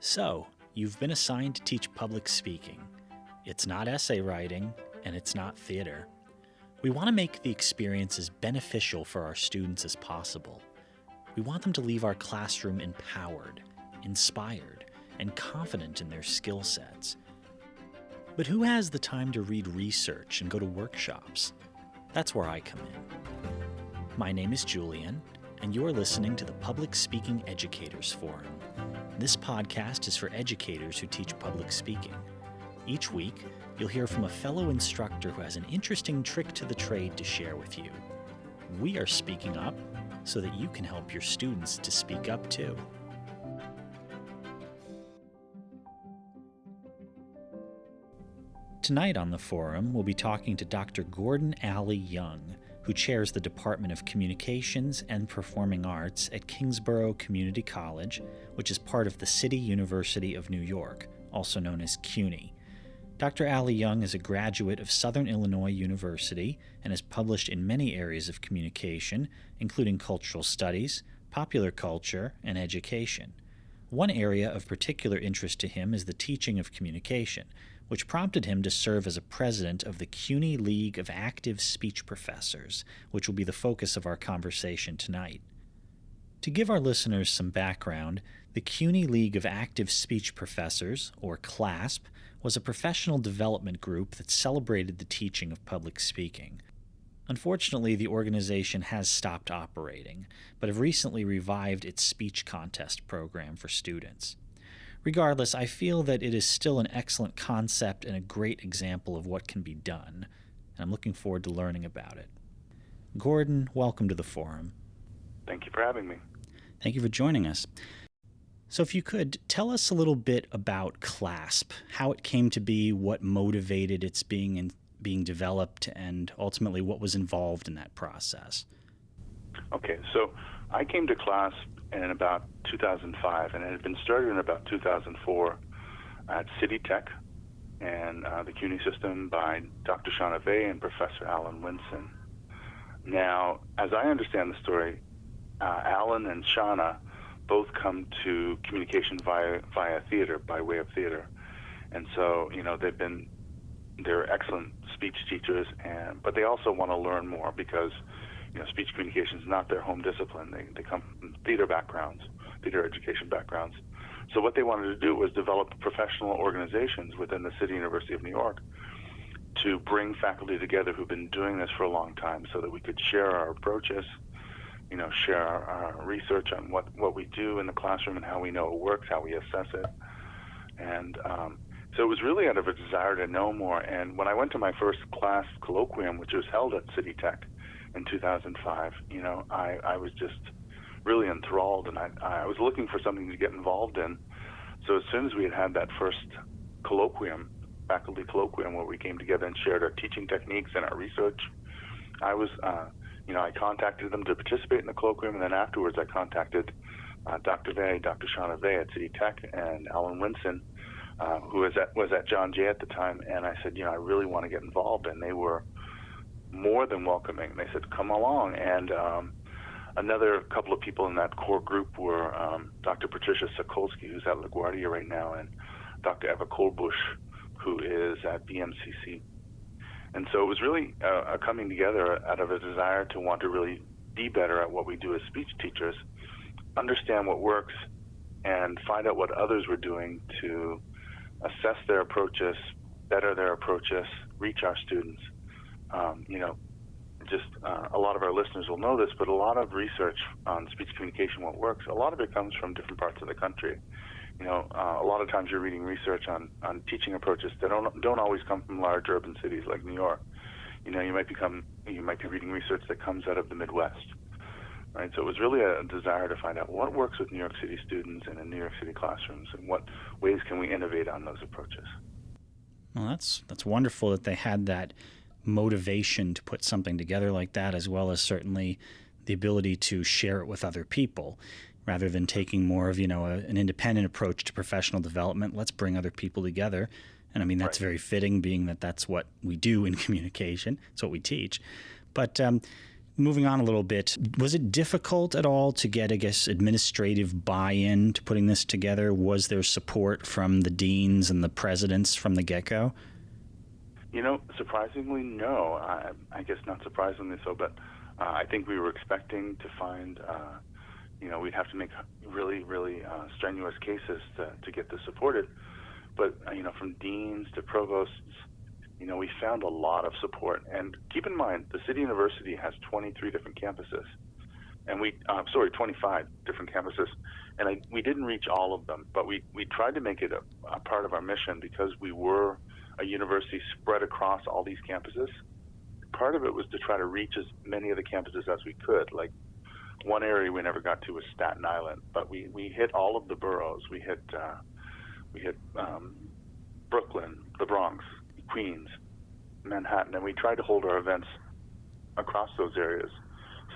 So, you've been assigned to teach public speaking. It's not essay writing, and it's not theater. We want to make the experience as beneficial for our students as possible. We want them to leave our classroom empowered, inspired, and confident in their skill sets. But who has the time to read research and go to workshops? That's where I come in. My name is Julian, and you're listening to the Public Speaking Educators Forum. This podcast is for educators who teach public speaking. Each week, you'll hear from a fellow instructor who has an interesting trick to the trade to share with you. We are speaking up so that you can help your students to speak up too. Tonight on the forum, we'll be talking to Dr. Gordon Alley Young, who chairs the Department of Communications and Performing Arts at Kingsborough Community College, which is part of the City University of New York, also known as CUNY. Dr. Alley Young is a graduate of Southern Illinois University and has published in many areas of communication, including cultural studies, popular culture, and education. One area of particular interest to him is the teaching of communication, which prompted him to serve as a president of the CUNY League of Active Speech Professors, which will be the focus of our conversation tonight. To give our listeners some background, the CUNY League of Active Speech Professors, or CLASP, was a professional development group that celebrated the teaching of public speaking. Unfortunately, the organization has stopped operating, but have recently revived its speech contest program for students. Regardless, I feel that it is still an excellent concept and a great example of what can be done, and I'm looking forward to learning about it. Gordon, welcome to the forum. Thank you for having me. Thank you for joining us. So if you could, tell us a little bit about CLASP, how it came to be, what motivated its being developed, and ultimately what was involved in that process. Okay, so I came to CLASP in about 2005, and it had been started in about 2004 at City Tech and the CUNY system by Dr. Shauna Vey and Professor Alan Winson. Now, as I understand the story, Alan and Shauna both come to communication via theater, by way of theater. And so, they're excellent speech teachers, but they also want to learn more because speech communication is not their home discipline. They come from theater backgrounds, theater education backgrounds. So what they wanted to do was develop professional organizations within the City University of New York to bring faculty together who've been doing this for a long time so that we could share our approaches, share our research on what we do in the classroom and how we know it works, how we assess it. And so it was really out of a desire to know more. And when I went to my first class colloquium, which was held at City Tech in 2005, I was just really enthralled, and I was looking for something to get involved in. So as soon as we had that first colloquium, faculty colloquium, where we came together and shared our teaching techniques and our research, I was, I contacted them to participate in the colloquium, and then afterwards I contacted Dr. Shauna Vey at City Tech, and Alan Winson, who was at John Jay at the time, and I said, I really want to get involved, and they were more than welcoming. They said, come along. And another couple of people in that core group were Dr. Patricia Sokolsky, who's at LaGuardia right now, and Dr. Eva Kolbush, who is at BMCC. And so it was really a coming together out of a desire to want to really be better at what we do as speech teachers, understand what works, and find out what others were doing to assess their approaches, better their approaches, reach our students. A lot of our listeners will know this, but a lot of research on speech communication, what works, a lot of it comes from different parts of the country. A lot of times you're reading research on teaching approaches that don't always come from large urban cities like New York. You might be reading research that comes out of the Midwest. Right, so it was really a desire to find out what works with New York City students and in New York City classrooms, and what ways can we innovate on those approaches. Well, that's wonderful that they had that motivation to put something together like that, as well as certainly the ability to share it with other people, rather than taking more of an independent approach to professional development. Let's bring other people together, and that's right. Very fitting, being that that's what we do in communication. It's what we teach. But Moving on a little bit, was it difficult at all to get, I guess, administrative buy-in to putting this together? Was there support from the deans and the presidents from the get-go? Surprisingly, no. I guess not surprisingly so, but I think we were expecting to find, we'd have to make really, really strenuous cases to get this supported. But, from deans to provosts, we found a lot of support. And keep in mind, the City University has 23 different campuses. And 25 different campuses. And we didn't reach all of them, but we tried to make it a part of our mission because we were a university spread across all these campuses. Part of it was to try to reach as many of the campuses as we could. Like, one area we never got to was Staten Island, but we hit all of the boroughs. We hit Brooklyn, the Bronx, Queens, Manhattan, and we tried to hold our events across those areas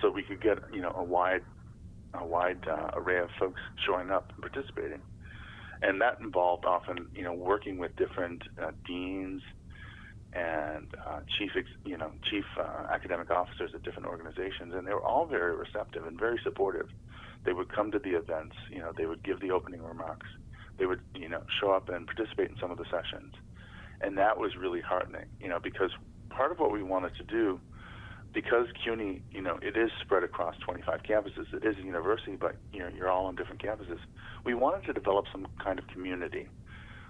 so we could get a wide array of folks showing up and participating. And that involved often working with different deans and chief academic officers at different organizations, and they were all very receptive and very supportive. They would come to the events, they would give the opening remarks, they would show up and participate in some of the sessions. And that was really heartening, because part of what we wanted to do, because CUNY, it is spread across 25 campuses. It is a university, but you're all on different campuses. We wanted to develop some kind of community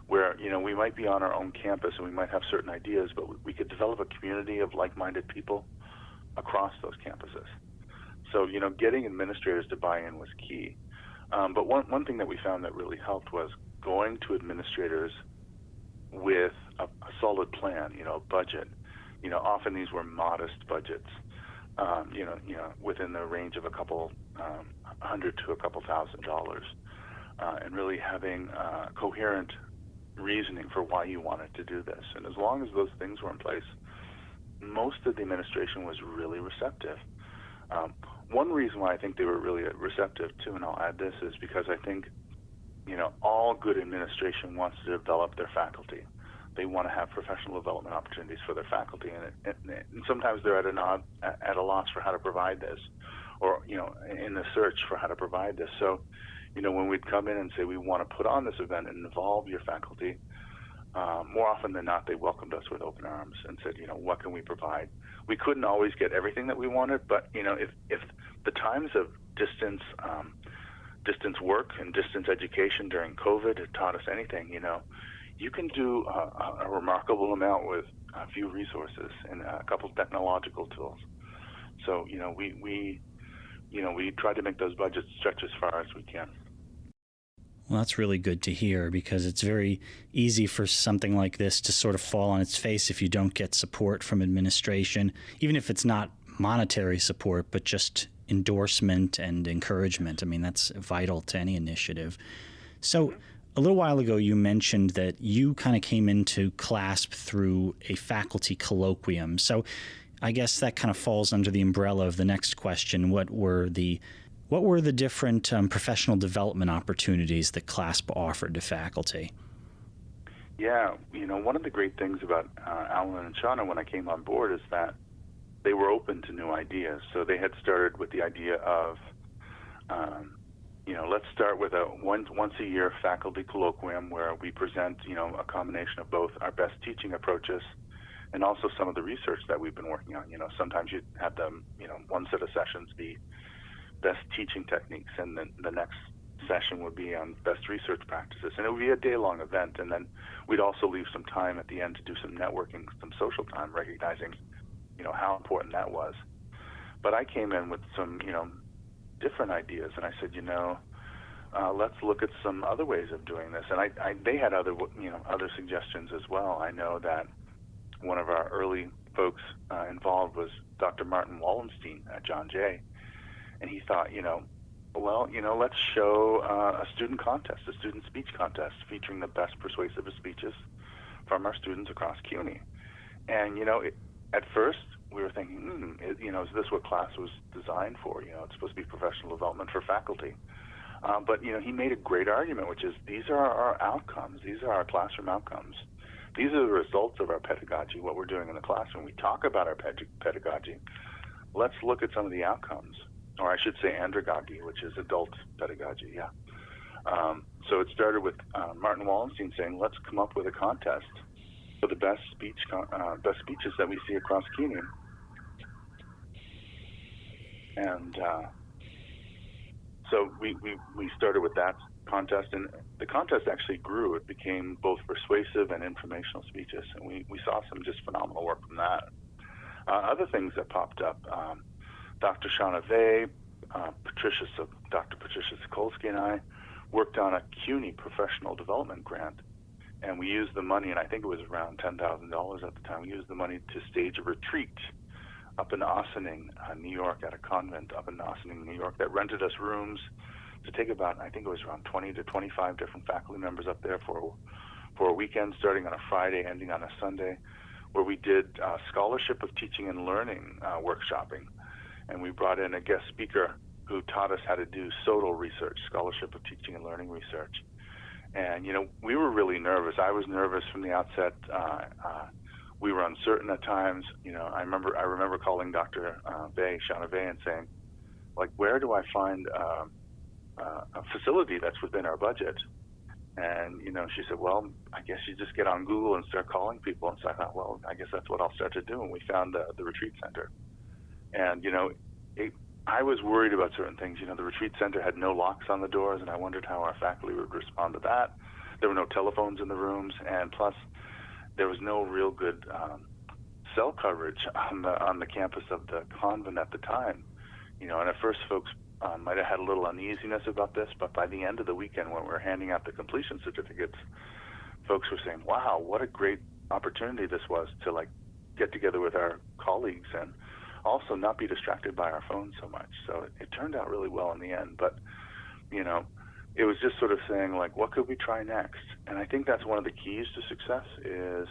where, we might be on our own campus and we might have certain ideas, but we could develop a community of like-minded people across those campuses. So, getting administrators to buy in was key. But one thing that we found that really helped was going to administrators with a solid plan, a budget. Often these were modest budgets, within the range of a couple $100 to a couple $1,000, and really having coherent reasoning for why you wanted to do this. And as long as those things were in place, most of the administration was really receptive. One reason why I think they were really receptive too, and I'll add this, is because I think all good administration wants to develop their faculty. They want to have professional development opportunities for their faculty, and sometimes they're at a loss for how to provide this, or in the search for how to provide this. So, when we'd come in and say we want to put on this event and involve your faculty, more often than not they welcomed us with open arms and said, what can we provide? We couldn't always get everything that we wanted, but if the times of distance work and distance education during COVID had taught us anything, you can do a remarkable amount with a few resources and a couple technological tools. So, we try to make those budgets stretch as far as we can. Well, that's really good to hear, because it's very easy for something like this to sort of fall on its face if you don't get support from administration, even if it's not monetary support, but just endorsement and encouragement. I mean, that's vital to any initiative. So a little while ago, you mentioned that you kind of came into CLASP through a faculty colloquium. So I guess that kind of falls under the umbrella of the next question. What were the different professional development opportunities that CLASP offered to faculty? Yeah, one of the great things about Alan and Shauna when I came on board is that they were open to new ideas. So they had started with the idea of, let's start with a once a year faculty colloquium where we present, a combination of both our best teaching approaches and also some of the research that we've been working on. Sometimes you'd have them, one set of sessions be best teaching techniques, and then the next session would be on best research practices. And it would be a day-long event, and then we'd also leave some time at the end to do some networking, some social time, recognizing, how important that was. But I came in with some, different ideas, and I said, let's look at some other ways of doing this. And they had other suggestions as well. I know that one of our early folks involved was Dr. Martin Wallenstein at John Jay. And he thought, let's show a student contest, a student speech contest featuring the best persuasive speeches from our students across CUNY. And, at first we were thinking, is this what CLASP was designed for? It's supposed to be professional development for faculty. But, he made a great argument, which is these are our outcomes. These are our classroom outcomes. These are the results of our pedagogy, what we're doing in the classroom. We talk about our pedagogy. let's look at some of the outcomes, or I should say andragogy, which is adult pedagogy, yeah. So it started with Martin Wallenstein saying, let's come up with a contest for the best speeches that we see across CUNY. And so we started with that contest, and the contest actually grew. It became both persuasive and informational speeches, and we saw some just phenomenal work from that. Other things that popped up, Dr. Shauna Vey, Dr. Patricia Sokolsky and I worked on a CUNY professional development grant, and we used the money, and I think it was around $10,000 at the time. We used the money to stage a retreat up in Ossining, New York, at a convent up in Ossining, New York, that rented us rooms to take about, I think it was around 20 to 25 different faculty members up there for a weekend, starting on a Friday, ending on a Sunday, where we did scholarship of teaching and learning workshopping. And we brought in a guest speaker who taught us how to do SOTL research, scholarship of teaching and learning research. And, we were really nervous. I was nervous from the outset. We were uncertain at times. I remember calling Dr. Shauna Vey, and saying, like, where do I find a facility that's within our budget? And, she said, well, I guess you just get on Google and start calling people. And so I thought, well, I guess that's what I'll start to do. And we found the retreat center. And, I was worried about certain things. The retreat center had no locks on the doors, and I wondered how our faculty would respond to that. There were no telephones in the rooms, and plus there was no real good cell coverage on the campus of the convent at the time. And at first folks might have had a little uneasiness about this, but by the end of the weekend, when we were handing out the completion certificates, folks were saying, wow, what a great opportunity this was to get together with our colleagues and also not be distracted by our phones so much. So it turned out really well in the end, but it was just sort of saying, what could we try next? And I think that's one of the keys to success, is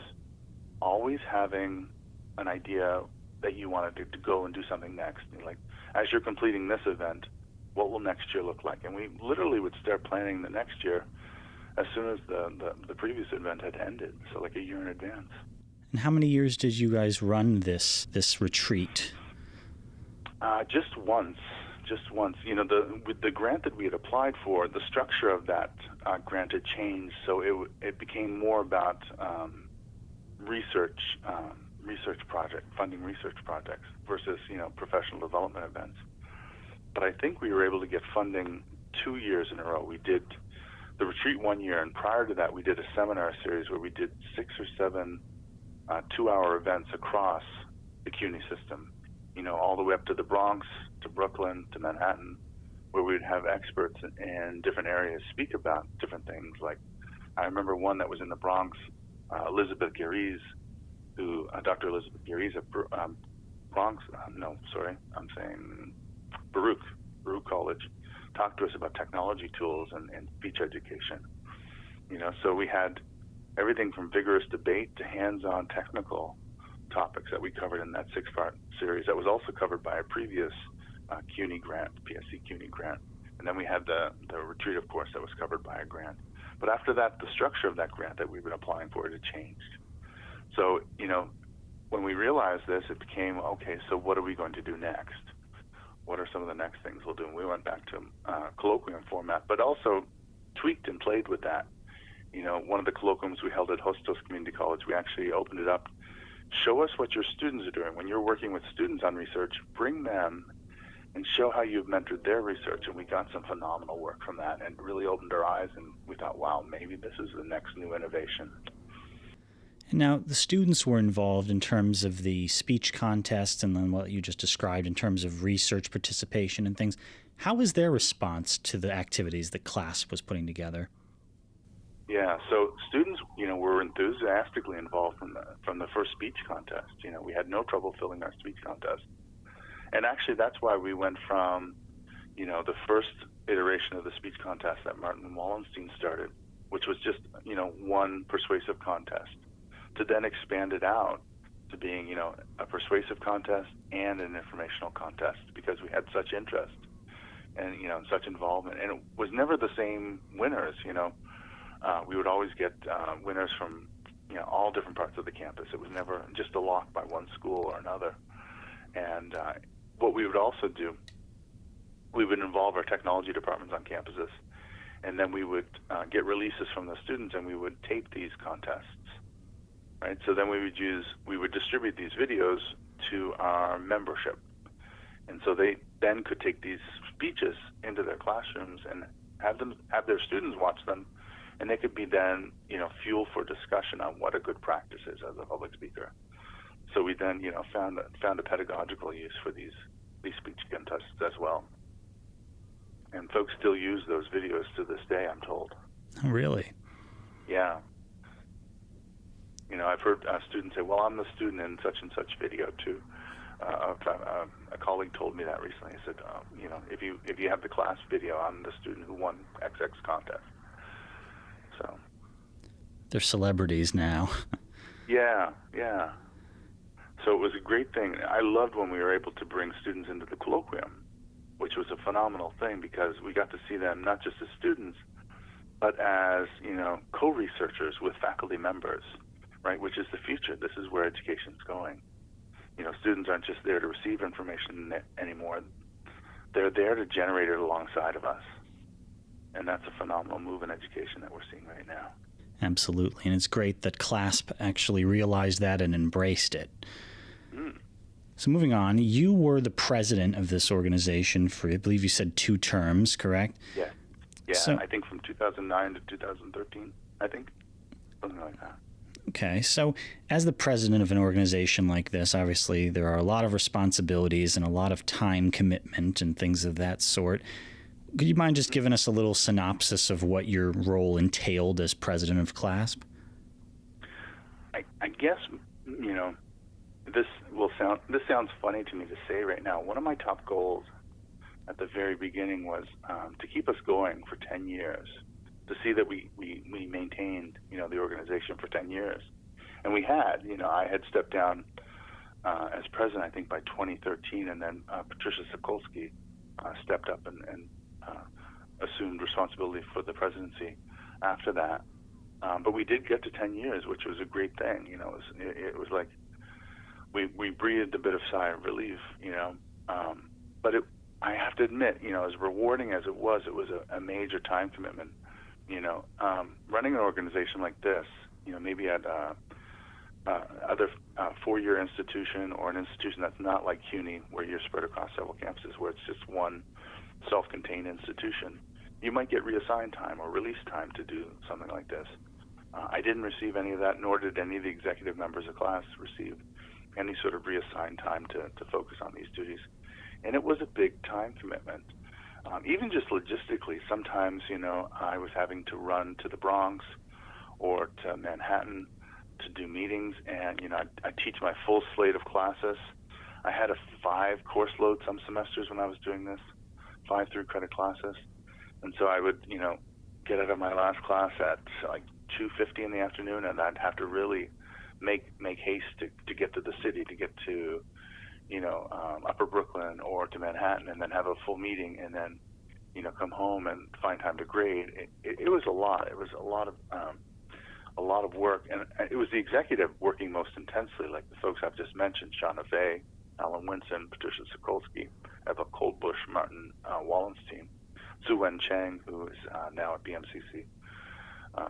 always having an idea that you wanted to go and do something next. As you're completing this event, what will next year look like? And we literally would start planning the next year as soon as the previous event had ended, so a year in advance. And how many years did you guys run this retreat? Just once. With the grant that we had applied for, the structure of that grant had changed, so it became more about research project, funding research projects versus professional development events. But I think we were able to get funding 2 years in a row. We did the retreat 1 year, and prior to that, we did a seminar series where we did 6 or 7 2-hour events across the CUNY system. All the way up to the Bronx, to Brooklyn, to Manhattan, where we'd have experts in different areas speak about different things. Like, I remember one that was in the Bronx, Elizabeth Gariz, Dr. Elizabeth Gariz at Baruch College, talked to us about technology tools and speech education. So we had everything from vigorous debate to hands-on technical topics that we covered in that 6-part series that was also covered by a previous CUNY grant, PSC CUNY grant. And then we had the retreat, of course, that was covered by a grant. But after that, the structure of that grant that we've been applying for, it had changed. So, when we realized this, it became, okay, so what are we going to do next? What are some of the next things we'll do? And we went back to colloquium format, but also tweaked and played with that. One of the colloquiums we held at Hostos Community College, we actually opened it up. Show us what your students are doing. When you're working with students on research, bring them and show how you've mentored their research. And we got some phenomenal work from that and really opened our eyes. And we thought, wow, maybe this is the next new innovation. And now the students were involved in terms of the speech contest and then what you just described in terms of research participation and things. How was their response to the activities that CLASP was putting together? Yeah, so students, were enthusiastically involved from the first speech contest. We had no trouble filling our speech contest. And actually, that's why we went from, the first iteration of the speech contest that Martin Wallenstein started, which was just, one persuasive contest, to then expand it out to being, a persuasive contest and an informational contest, because we had such interest and, such involvement. And it was never the same winners, we would always get winners from, all different parts of the campus. It was never just a lock by one school or another. And what we would also do, we would involve our technology departments on campuses, and then we would get releases from the students, and we would tape these contests, right? So then we would distribute these videos to our membership, and so they then could take these speeches into their classrooms and have their students watch them, and they could be then, fuel for discussion on what a good practice is as a public speaker. So we then, found a pedagogical use for these speech contests as well. And folks still use those videos to this day, I'm told. Oh, really? Yeah. I've heard students say, well, I'm the student in such and such video too. A colleague told me that recently. He said, if you have the CLASP video, I'm the student who won XX contest. So they're celebrities now. Yeah. So it was a great thing. I loved when we were able to bring students into the colloquium, which was a phenomenal thing because we got to see them not just as students, but as, co-researchers with faculty members, right, which is the future. This is where education's going. Students aren't just there to receive information anymore. They're there to generate it alongside of us. And that's a phenomenal move in education that we're seeing right now. Absolutely. And it's great that CLASP actually realized that and embraced it. So moving on, you were the president of this organization for, I believe you said 2 terms, correct? Yeah. So, I think from 2009 to 2013, something like that. Okay, so as the president of an organization like this, obviously there are a lot of responsibilities and a lot of time commitment and things of that sort. Could you mind just giving us a little synopsis of what your role entailed as president of CLASP? I guess, this sounds funny to me to say right now. One of my top goals at the very beginning was to keep us going for 10 years, to see that we maintained, the organization for 10 years. And we had, I had stepped down as president, I think, by 2013, and then Patricia Sokolsky stepped up and assumed responsibility for the presidency after that. But we did get to 10 years, which was a great thing. It was like we breathed a bit of sigh of relief, But I have to admit, as rewarding as it was a major time commitment. Running an organization like this, maybe at other 4-year institution or an institution that's not like CUNY, where you're spread across several campuses, where it's just one self-contained institution, you might get reassigned time or release time to do something like this. I didn't receive any of that, nor did any of the executive members of CLASP receive any sort of reassigned time to focus on these duties. And it was a big time commitment. Even just logistically, sometimes, I was having to run to the Bronx or to Manhattan to do meetings, and, I teach my full slate of classes. I had a 5 course load some semesters when I was doing this, 5 3-credit classes. And so I would, get out of my last class at like 2:50 in the afternoon, and I'd have to really make haste to get to the city, to get to, Upper Brooklyn or to Manhattan, and then have a full meeting, and then, come home and find time to grade. It was a lot. It was a lot of work, and it was the executive working most intensely, like the folks I've just mentioned: Shauna Vey, Alan Winson, Patricia Sokolsky, Eva Coldbush, Martin Wallenstein, Su Wen Chang, who is now at BMCC.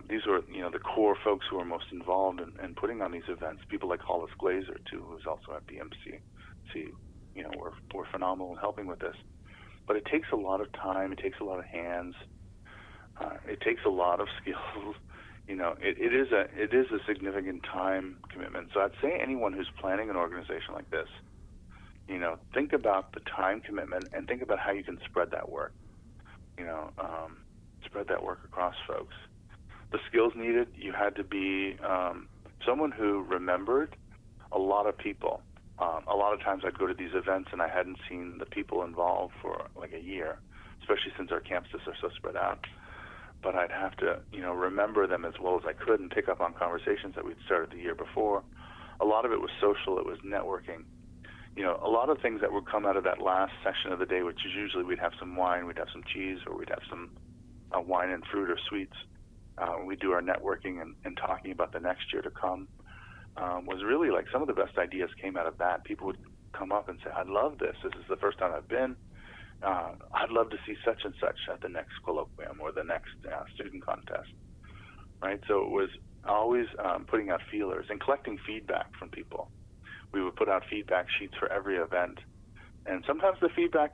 These were, the core folks who were most involved in putting on these events. People like Hollis Glazer, too, who's also at BMCC, were phenomenal in helping with this. But it takes a lot of time. It takes a lot of hands. It takes a lot of skills. It is a significant time commitment. So I'd say anyone who's planning an organization like this, think about the time commitment and think about how you can spread that work. Spread that work across folks. The skills needed, you had to be someone who remembered a lot of people. A lot of times I'd go to these events and I hadn't seen the people involved for like a year, especially since our campuses are so spread out. But I'd have to, remember them as well as I could and pick up on conversations that we'd started the year before. A lot of it was social. It was networking. A lot of things that would come out of that last session of the day, which is usually we'd have some wine, we'd have some cheese, or we'd have some wine and fruit or sweets. We do our networking and talking about the next year to come. Was really like some of the best ideas came out of that. People would come up and say, "I love this. This is the first time I've been. I'd love to see such and such at the next colloquium or the next student contest." Right? So it was always putting out feelers and collecting feedback from people. We would put out feedback sheets for every event. And sometimes the feedback,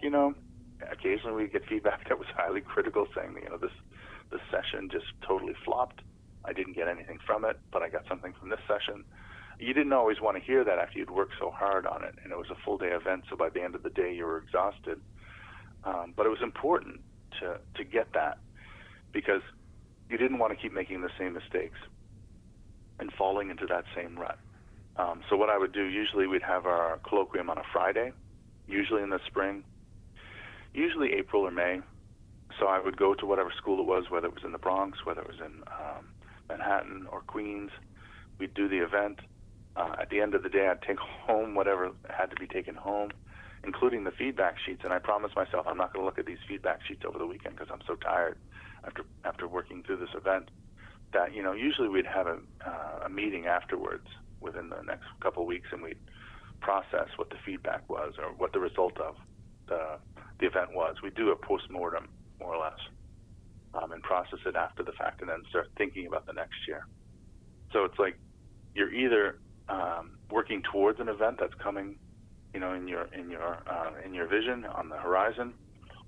occasionally we get feedback that was highly critical, saying, this session just totally flopped. I didn't get anything from it, but I got something from this session. You didn't always want to hear that after you'd worked so hard on it, and it was a full day event, so by the end of the day you were exhausted. But it was important to get that, because you didn't want to keep making the same mistakes and falling into that same rut. So what I would do, usually we'd have our colloquium on a Friday, usually in the spring, usually April or May. So I would go to whatever school it was, whether it was in the Bronx, whether it was in Manhattan or Queens. We'd do the event. At the end of the day, I'd take home whatever had to be taken home, including the feedback sheets. And I promised myself I'm not going to look at these feedback sheets over the weekend because I'm so tired after working through this event. That usually we'd have a meeting afterwards within the next couple of weeks, and we'd process what the feedback was or what the result of the event was. We do a post-mortem, more or less, and process it after the fact, and then start thinking about the next year. So it's like you're either working towards an event that's coming, in your vision on the horizon,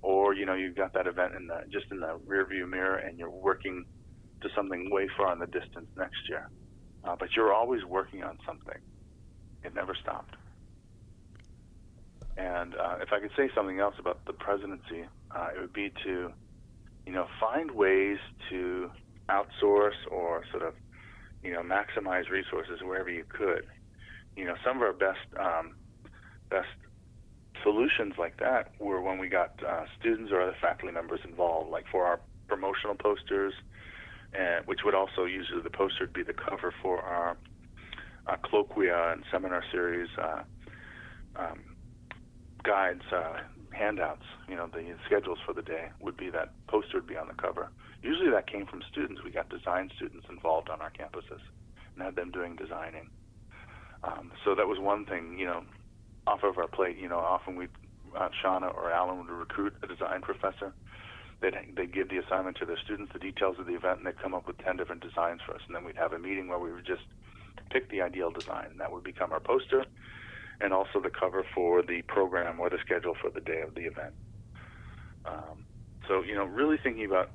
or you've got that event in the rearview mirror, and you're working to something way far in the distance next year. But you're always working on something. It never stopped. And if I could say something else about the presidency, it would be to, find ways to outsource or sort of, maximize resources wherever you could. Some of our best solutions like that were when we got students or other faculty members involved, like for our promotional posters, which would also usually the poster would be the cover for our colloquia and seminar series guides, handouts. The schedules for the day would be that poster would be on the cover. Usually that came from students. We got design students involved on our campuses and had them doing designing. So that was one thing, off of our plate. Often Shauna or Alan would recruit a design professor. They'd give the assignment to their students, the details of the event, and they'd come up with 10 different designs for us. And then we'd have a meeting where we would just pick the ideal design, and that would become our poster and also the cover for the program or the schedule for the day of the event. So, really thinking about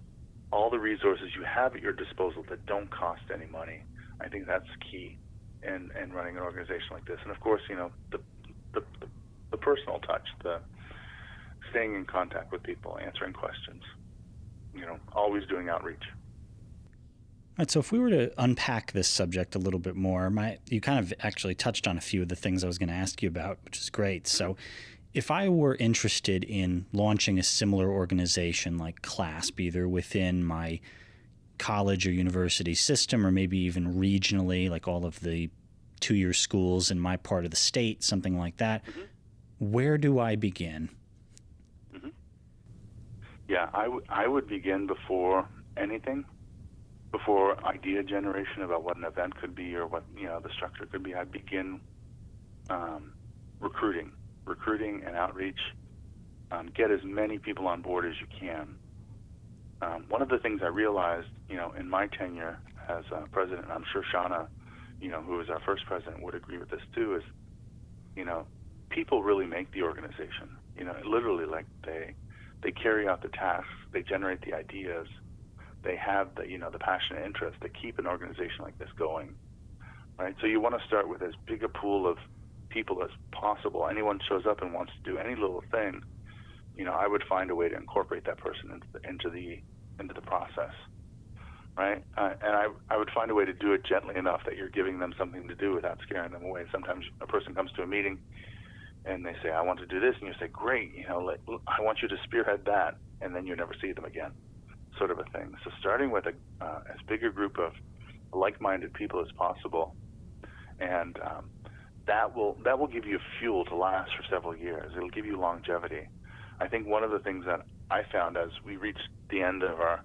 all the resources you have at your disposal that don't cost any money, I think that's key in running an organization like this. And, of course, the personal touch, the staying in contact with people, answering questions, always doing outreach. All right, so if we were to unpack this subject a little bit more, you kind of actually touched on a few of the things I was going to ask you about, which is great. So if I were interested in launching a similar organization like CLASP, either within my college or university system, or maybe even regionally, like all of the two-year schools in my part of the state, something like that, where do I begin? Yeah, I would begin before anything, before idea generation about what an event could be or what the structure could be. I'd begin recruiting and outreach. Get as many people on board as you can. One of the things I realized, in my tenure as president, and I'm sure Shauna, who was our first president, would agree with this too, is, people really make the organization. Literally, like they carry out the tasks, they generate the ideas, they have the passion and interest to keep an organization like this going, right? So you want to start with as big a pool of people as possible. Anyone shows up and wants to do any little thing, I would find a way to incorporate that person into the process, right? And I would find a way to do it gently enough that you're giving them something to do without scaring them away. Sometimes a person comes to a meeting and they say, "I want to do this," and you say, "Great, I want you to spearhead that," and then you never see them again, sort of a thing. So starting with as big a group of like-minded people as possible, and that will give you fuel to last for several years. It'll give you longevity. I think one of the things that I found as we reached the end of our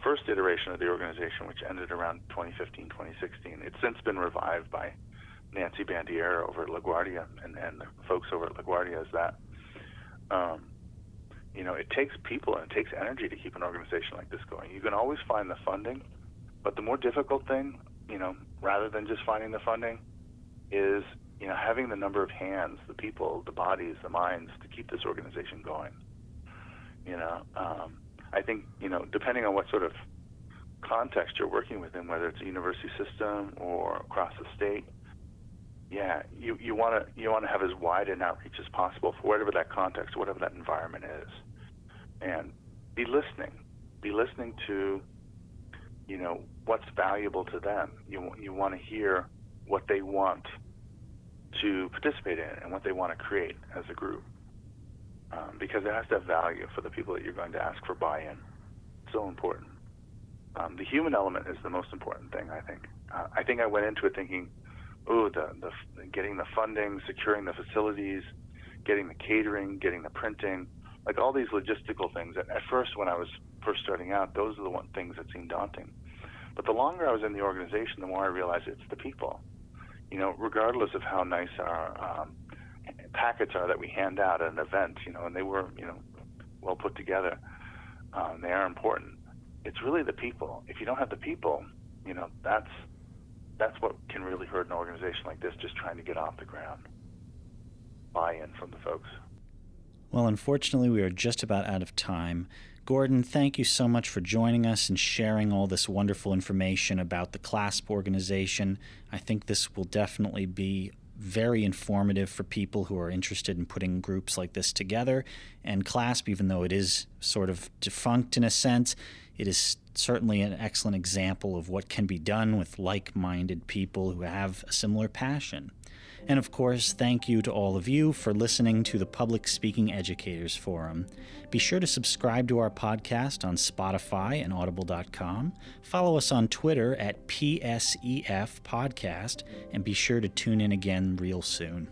first iteration of the organization, which ended around 2015, 2016, it's since been revived by Nancy Bandiera over at LaGuardia and the folks over at LaGuardia is that, it takes people and it takes energy to keep an organization like this going. You can always find the funding, but the more difficult thing, rather than just finding the funding, is, having the number of hands, the people, the bodies, the minds to keep this organization going. I think, depending on what sort of context you're working within, whether it's a university system or across the state, you want to have as wide an outreach as possible for whatever that context, whatever that environment is, and be listening to, what's valuable to them. You want to hear what they want to participate in and what they want to create as a group, because it has to have value for the people that you're going to ask for buy-in. So important. The human element is the most important thing, I think. I think I went into it thinking, the getting the funding, securing the facilities, getting the catering, getting the printing, like all these logistical things. At first, when I was first starting out, those are the things that seemed daunting. But the longer I was in the organization, the more I realized it's the people. Regardless of how nice our packets are that we hand out at an event, and they were, well put together, they are important. It's really the people. If you don't have the people, that's what can really hurt an organization like this, just trying to get off the ground. Buy-in from the folks. Well, unfortunately, we are just about out of time. Gordon, thank you so much for joining us and sharing all this wonderful information about the CLASP organization. I think this will definitely be very informative for people who are interested in putting groups like this together. And CLASP, even though it is sort of defunct in a sense, it is certainly an excellent example of what can be done with like-minded people who have a similar passion. And of course, thank you to all of you for listening to the Public Speaking Educators Forum. Be sure to subscribe to our podcast on Spotify and Audible.com. Follow us on Twitter at PSEF Podcast, and be sure to tune in again real soon.